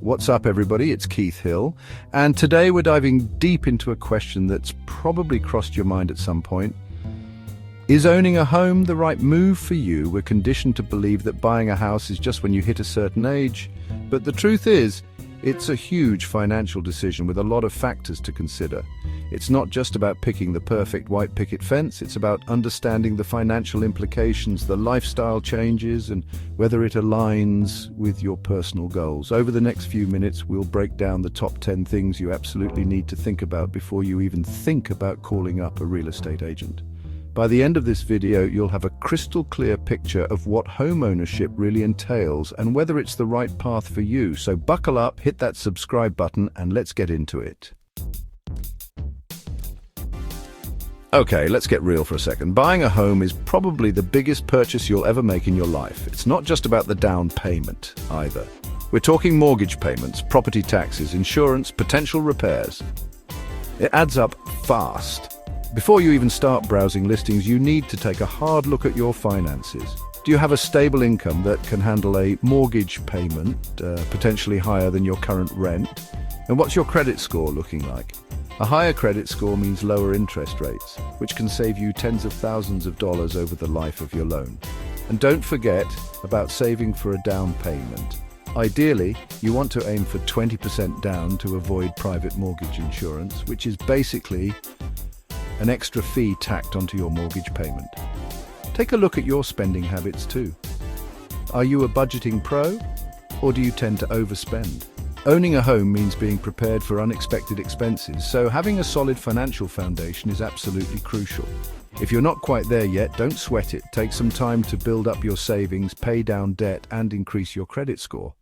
What's up, everybody? It's Keith Hill, and today we're diving deep into a question that's probably crossed your mind at some point. Is owning a home the right move for you? We're conditioned to believe that buying a house is just when you hit a certain age, but the truth is, it's a huge financial decision with a lot of factors to consider. It's not just about picking the perfect white picket fence, it's about understanding the financial implications, the lifestyle changes, and whether it aligns with your personal goals. Over the next few minutes, we'll break down the top 10 things you absolutely need to think about before you even think about calling up a real estate agent. By the end of this video, you'll have a crystal clear picture of what home ownership really entails and whether it's the right path for you. So buckle up, hit that subscribe button, and let's get into it. Okay, let's get real for a second. Buying a home is probably the biggest purchase you'll ever make in your life. It's not just about the down payment either. We're talking mortgage payments, property taxes, insurance, potential repairs. It adds up fast. Before you even start browsing listings, you need to take a hard look at your finances. Do you have a stable income that can handle a mortgage payment, potentially higher than your current rent? And what's your credit score looking like? A higher credit score means lower interest rates, which can save you tens of thousands of dollars over the life of your loan. And don't forget about saving for a down payment. Ideally, you want to aim for 20% down to avoid private mortgage insurance, which is basically an extra fee tacked onto your mortgage payment. Take a look at your spending habits too. Are you a budgeting pro, or do you tend to overspend? Owning a home means being prepared for unexpected expenses, so having a solid financial foundation is absolutely crucial. If you're not quite there yet, don't sweat it. Take some time to build up your savings, pay down debt, and increase your credit score.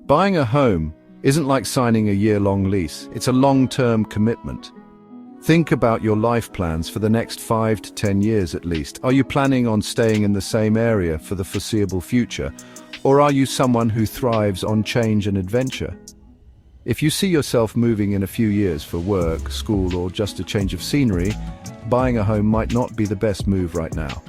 Buying a home isn't like signing a year-long lease. It's a long-term commitment. Think about your life plans for the next 5 to 10 years at least. Are you planning on staying in the same area for the foreseeable future? Or are you someone who thrives on change and adventure? If you see yourself moving in a few years for work, school, or just a change of scenery, buying a home might not be the best move right now.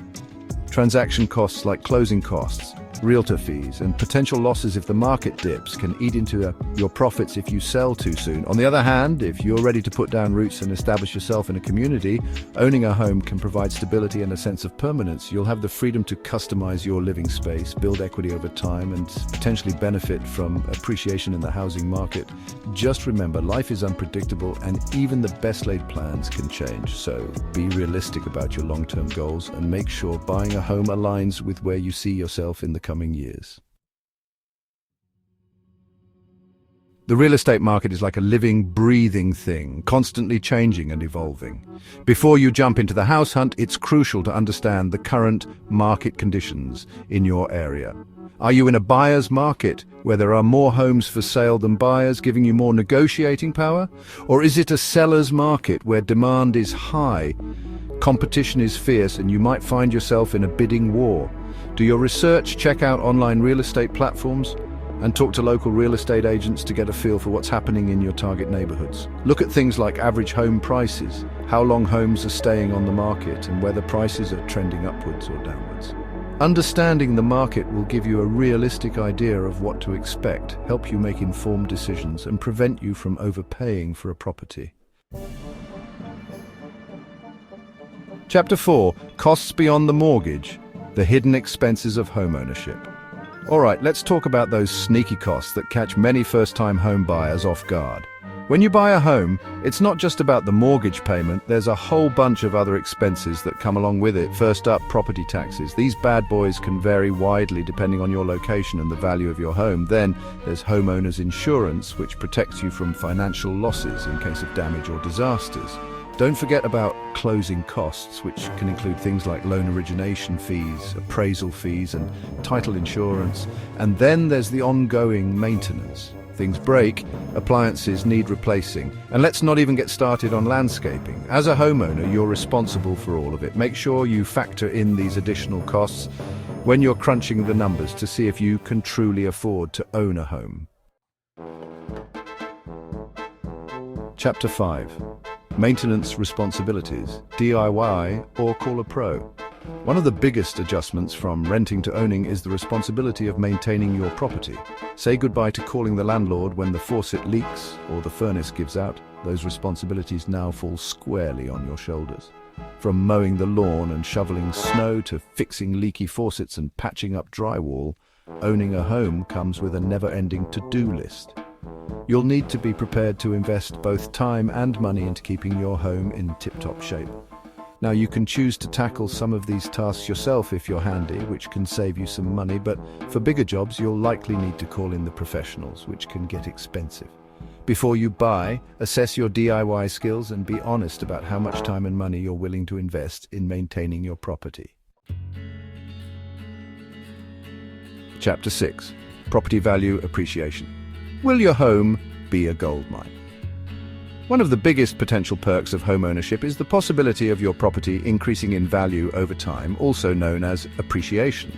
Transaction costs like closing costs, realtor fees, and potential losses if the market dips can eat into your profits if you sell too soon. On the other hand, if you're ready to put down roots and establish yourself in a community, owning a home can provide stability and a sense of permanence. You'll have the freedom to customize your living space, build equity over time, and potentially benefit from appreciation in the housing market. Just remember, life is unpredictable and even the best laid plans can change. So be realistic about your long-term goals and make sure buying a home aligns with where you see yourself in the coming years. The real estate market is like a living, breathing thing, constantly changing and evolving. Before you jump into the house hunt, it's crucial to understand the current market conditions in your area. Are you in a buyer's market where there are more homes for sale than buyers, giving you more negotiating power? Or is it a seller's market where demand is high, competition is fierce, and you might find yourself in a bidding war? Do your research, check out online real estate platforms, and talk to local real estate agents to get a feel for what's happening in your target neighborhoods. Look at things like average home prices, how long homes are staying on the market, and whether prices are trending upwards or downwards. Understanding the market will give you a realistic idea of what to expect, help you make informed decisions, and prevent you from overpaying for a property. Chapter 4, Costs Beyond the Mortgage. The hidden expenses of homeownership. All right, let's talk about those sneaky costs that catch many first-time home buyers off guard. When you buy a home, it's not just about the mortgage payment, there's a whole bunch of other expenses that come along with it. First up, property taxes. These bad boys can vary widely depending on your location and the value of your home. Then there's homeowner's insurance, which protects you from financial losses in case of damage or disasters. Don't forget about closing costs, which can include things like loan origination fees, appraisal fees, and title insurance. And then there's the ongoing maintenance. Things break, appliances need replacing. And let's not even get started on landscaping. As a homeowner, you're responsible for all of it. Make sure you factor in these additional costs when you're crunching the numbers to see if you can truly afford to own a home. Chapter 5. Maintenance responsibilities, DIY or call a pro. One of the biggest adjustments from renting to owning is the responsibility of maintaining your property. Say goodbye to calling the landlord when the faucet leaks or the furnace gives out. Those responsibilities now fall squarely on your shoulders. From mowing the lawn and shoveling snow to fixing leaky faucets and patching up drywall, owning a home comes with a never-ending to-do list. You'll need to be prepared to invest both time and money into keeping your home in tip-top shape. Now, you can choose to tackle some of these tasks yourself if you're handy, which can save you some money, but for bigger jobs, you'll likely need to call in the professionals, which can get expensive. Before you buy, assess your DIY skills and be honest about how much time and money you're willing to invest in maintaining your property. Chapter 6. Property Value Appreciation. Will your home be a goldmine? One of the biggest potential perks of home ownership is the possibility of your property increasing in value over time, also known as appreciation.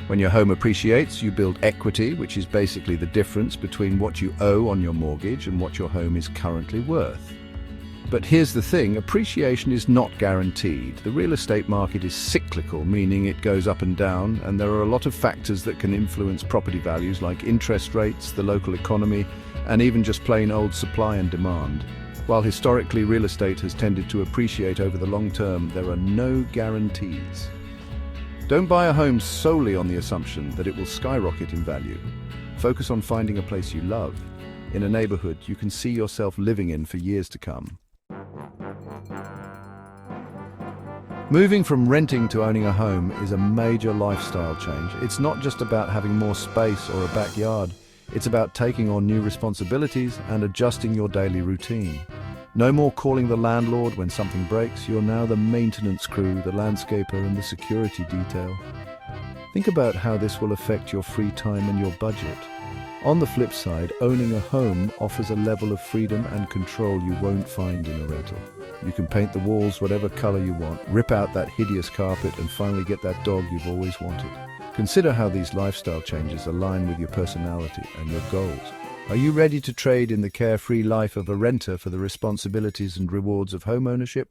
When your home appreciates, you build equity, which is basically the difference between what you owe on your mortgage and what your home is currently worth. But here's the thing, appreciation is not guaranteed. The real estate market is cyclical, meaning it goes up and down, and there are a lot of factors that can influence property values like interest rates, the local economy, and even just plain old supply and demand. While historically real estate has tended to appreciate over the long term, there are no guarantees. Don't buy a home solely on the assumption that it will skyrocket in value. Focus on finding a place you love, in a neighborhood you can see yourself living in for years to come. Moving from renting to owning a home is a major lifestyle change. It's not just about having more space or a backyard. It's about taking on new responsibilities and adjusting your daily routine. No more calling the landlord when something breaks. You're now the maintenance crew, the landscaper, and the security detail. Think about how this will affect your free time and your budget. On the flip side, owning a home offers a level of freedom and control you won't find in a rental. You can paint the walls whatever color you want, rip out that hideous carpet, and finally get that dog you've always wanted. Consider how these lifestyle changes align with your personality and your goals. Are you ready to trade in the carefree life of a renter for the responsibilities and rewards of home ownership?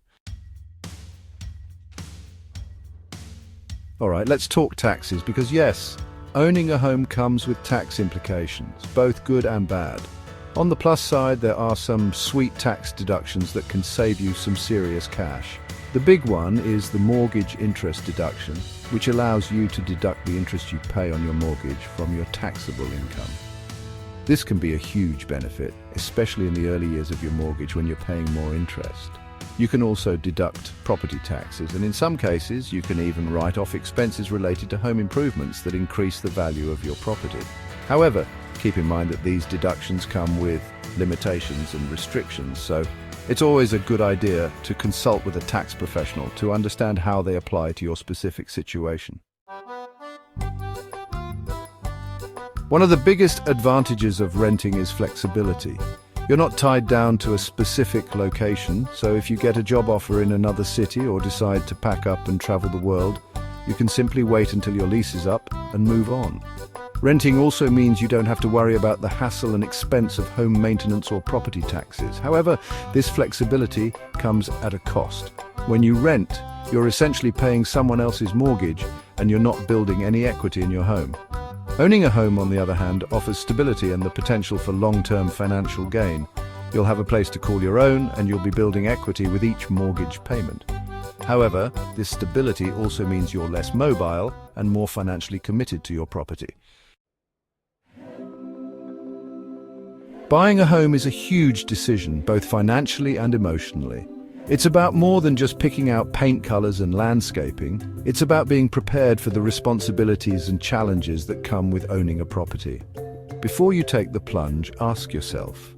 All right, let's talk taxes, because yes, owning a home comes with tax implications, both good and bad. On the plus side, there are some sweet tax deductions that can save you some serious cash. The big one is the mortgage interest deduction, which allows you to deduct the interest you pay on your mortgage from your taxable income. This can be a huge benefit, especially in the early years of your mortgage when you're paying more interest. You can also deduct property taxes, and in some cases, you can even write off expenses related to home improvements that increase the value of your property. However, keep in mind that these deductions come with limitations and restrictions, so it's always a good idea to consult with a tax professional to understand how they apply to your specific situation. One of the biggest advantages of renting is flexibility. You're not tied down to a specific location, so if you get a job offer in another city or decide to pack up and travel the world, you can simply wait until your lease is up and move on. Renting also means you don't have to worry about the hassle and expense of home maintenance or property taxes. However, this flexibility comes at a cost. When you rent, you're essentially paying someone else's mortgage and you're not building any equity in your home. Owning a home, on the other hand, offers stability and the potential for long-term financial gain. You'll have a place to call your own, and you'll be building equity with each mortgage payment. However, this stability also means you're less mobile and more financially committed to your property. Buying a home is a huge decision, both financially and emotionally. It's about more than just picking out paint colors and landscaping. It's about being prepared for the responsibilities and challenges that come with owning a property. Before you take the plunge, ask yourself,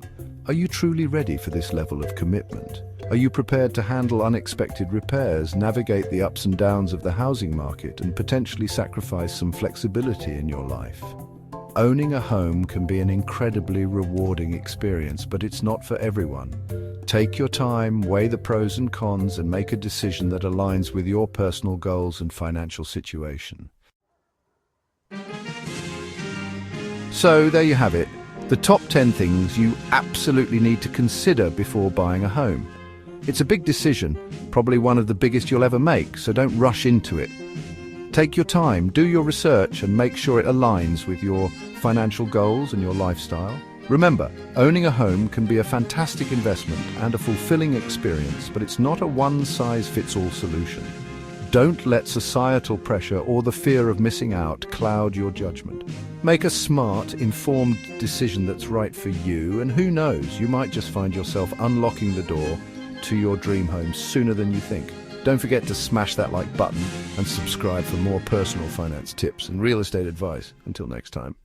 are you truly ready for this level of commitment? Are you prepared to handle unexpected repairs, navigate the ups and downs of the housing market, and potentially sacrifice some flexibility in your life? Owning a home can be an incredibly rewarding experience, but it's not for everyone. Take your time, weigh the pros and cons, and make a decision that aligns with your personal goals and financial situation. So there you have it, the top 10 things you absolutely need to consider before buying a home. It's a big decision, probably one of the biggest you'll ever make, so don't rush into it. Take your time, do your research, and make sure it aligns with your financial goals and your lifestyle. Remember, owning a home can be a fantastic investment and a fulfilling experience, but it's not a one-size-fits-all solution. Don't let societal pressure or the fear of missing out cloud your judgment. Make a smart, informed decision that's right for you, and who knows, you might just find yourself unlocking the door to your dream home sooner than you think. Don't forget to smash that like button and subscribe for more personal finance tips and real estate advice. Until next time.